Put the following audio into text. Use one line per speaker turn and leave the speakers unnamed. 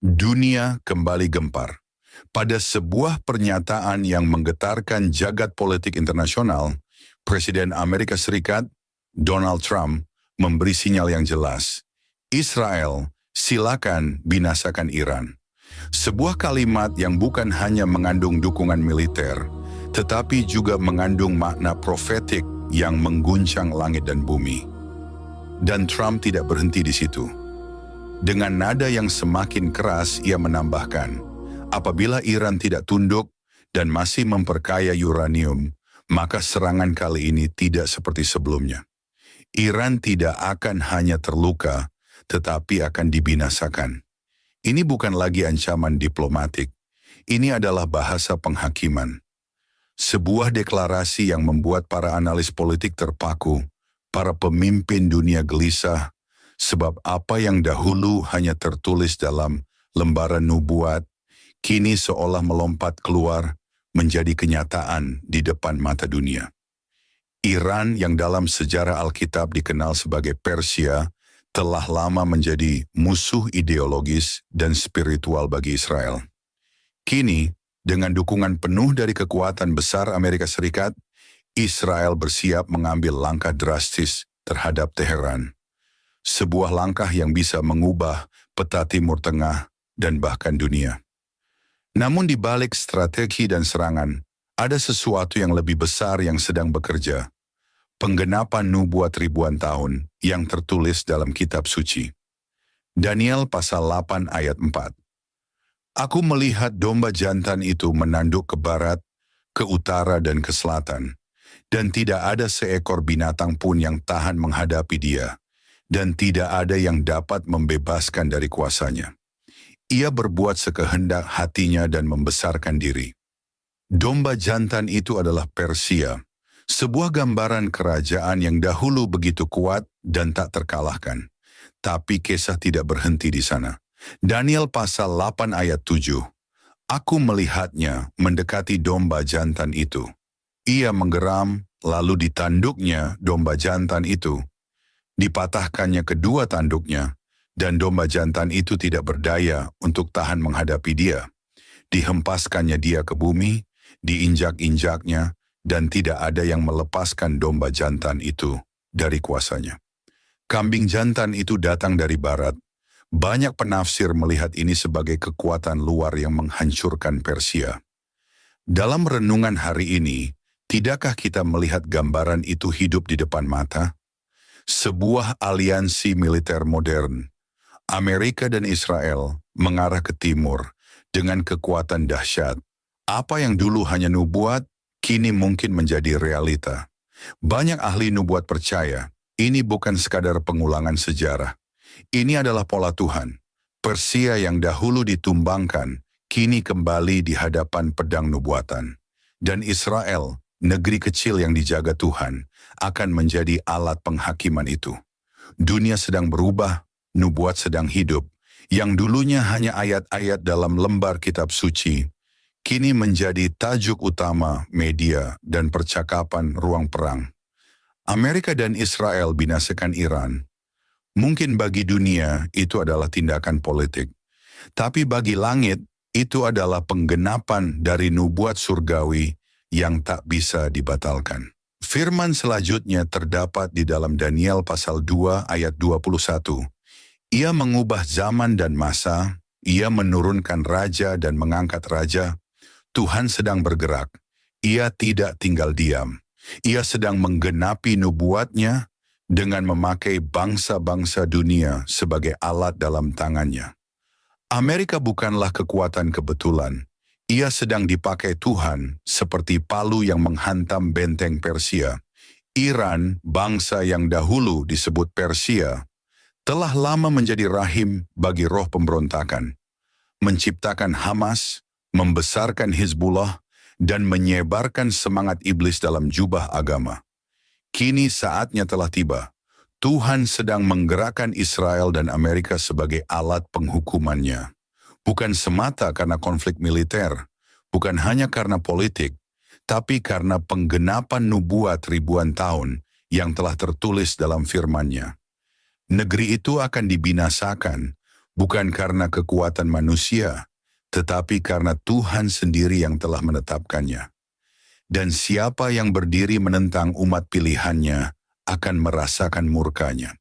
Dunia kembali gempar. Pada sebuah pernyataan yang menggetarkan jagat politik internasional, Presiden Amerika Serikat, Donald Trump, memberi sinyal yang jelas. Israel, silakan binasakan Iran. Sebuah kalimat yang bukan hanya mengandung dukungan militer, tetapi juga mengandung makna profetik yang mengguncang langit dan bumi. Dan Trump tidak berhenti di situ. Dengan nada yang semakin keras, ia menambahkan, apabila Iran tidak tunduk dan masih memperkaya uranium, maka serangan kali ini tidak seperti sebelumnya. Iran tidak akan hanya terluka, tetapi akan dibinasakan. Ini bukan lagi ancaman diplomatik, ini adalah bahasa penghakiman. Sebuah deklarasi yang membuat para analis politik terpaku, para pemimpin dunia gelisah, sebab apa yang dahulu hanya tertulis dalam lembaran nubuat, kini seolah melompat keluar menjadi kenyataan di depan mata dunia. Iran yang dalam sejarah Alkitab dikenal sebagai Persia, telah lama menjadi musuh ideologis dan spiritual bagi Israel. Kini, dengan dukungan penuh dari kekuatan besar Amerika Serikat, Israel bersiap mengambil langkah drastis terhadap Teheran. Sebuah langkah yang bisa mengubah peta Timur Tengah dan bahkan dunia. Namun di balik strategi dan serangan, ada sesuatu yang lebih besar yang sedang bekerja. Penggenapan nubuat ribuan tahun yang tertulis dalam kitab suci. Daniel pasal 8 ayat 4. Aku melihat domba jantan itu menanduk ke barat, ke utara dan ke selatan, dan tidak ada seekor binatang pun yang tahan menghadapi dia, dan tidak ada yang dapat membebaskan dari kuasanya. Ia berbuat sekehendak hatinya dan membesarkan diri. Domba jantan itu adalah Persia, sebuah gambaran kerajaan yang dahulu begitu kuat dan tak terkalahkan. Tapi kisah tidak berhenti di sana. Daniel pasal 8 ayat 7. Aku melihatnya mendekati domba jantan itu. Ia menggeram, lalu ditanduknya domba jantan itu. Dipatahkannya kedua tanduknya, dan domba jantan itu tidak berdaya untuk tahan menghadapi dia. Dihempaskannya dia ke bumi, diinjak-injaknya, dan tidak ada yang melepaskan domba jantan itu dari kuasanya. Kambing jantan itu datang dari barat. Banyak penafsir melihat ini sebagai kekuatan luar yang menghancurkan Persia. Dalam renungan hari ini, tidakkah kita melihat gambaran itu hidup di depan mata? Sebuah aliansi militer modern, Amerika dan Israel mengarah ke timur dengan kekuatan dahsyat. Apa yang dulu hanya nubuat, kini mungkin menjadi realita. Banyak ahli nubuat percaya, ini bukan sekadar pengulangan sejarah. Ini adalah pola Tuhan. Persia yang dahulu ditumbangkan, kini kembali di hadapan pedang nubuatan. Dan Israel, negeri kecil yang dijaga Tuhan, akan menjadi alat penghakiman itu. Dunia sedang berubah, nubuat sedang hidup. Yang dulunya hanya ayat-ayat dalam lembar kitab suci, kini menjadi tajuk utama media dan percakapan ruang perang. Amerika dan Israel binasakan Iran. Mungkin bagi dunia itu adalah tindakan politik. Tapi bagi langit itu adalah penggenapan dari nubuat surgawi yang tak bisa dibatalkan. Firman selanjutnya terdapat di dalam Daniel pasal 2 ayat 21. Ia mengubah zaman dan masa, ia menurunkan raja dan mengangkat raja. Tuhan sedang bergerak, ia tidak tinggal diam. Ia sedang menggenapi nubuatnya dengan memakai bangsa-bangsa dunia sebagai alat dalam tangannya. Amerika bukanlah kekuatan kebetulan. Ia sedang dipakai Tuhan seperti palu yang menghantam benteng Persia. Iran, bangsa yang dahulu disebut Persia, telah lama menjadi rahim bagi roh pemberontakan. Menciptakan Hamas, membesarkan Hizbullah, dan menyebarkan semangat iblis dalam jubah agama. Kini saatnya telah tiba. Tuhan sedang menggerakkan Israel dan Amerika sebagai alat penghukumannya. Bukan semata karena konflik militer, bukan hanya karena politik, tapi karena penggenapan nubuat ribuan tahun yang telah tertulis dalam firman-Nya. Negeri itu akan dibinasakan, bukan karena kekuatan manusia, tetapi karena Tuhan sendiri yang telah menetapkannya. Dan siapa yang berdiri menentang umat pilihannya akan merasakan murkanya.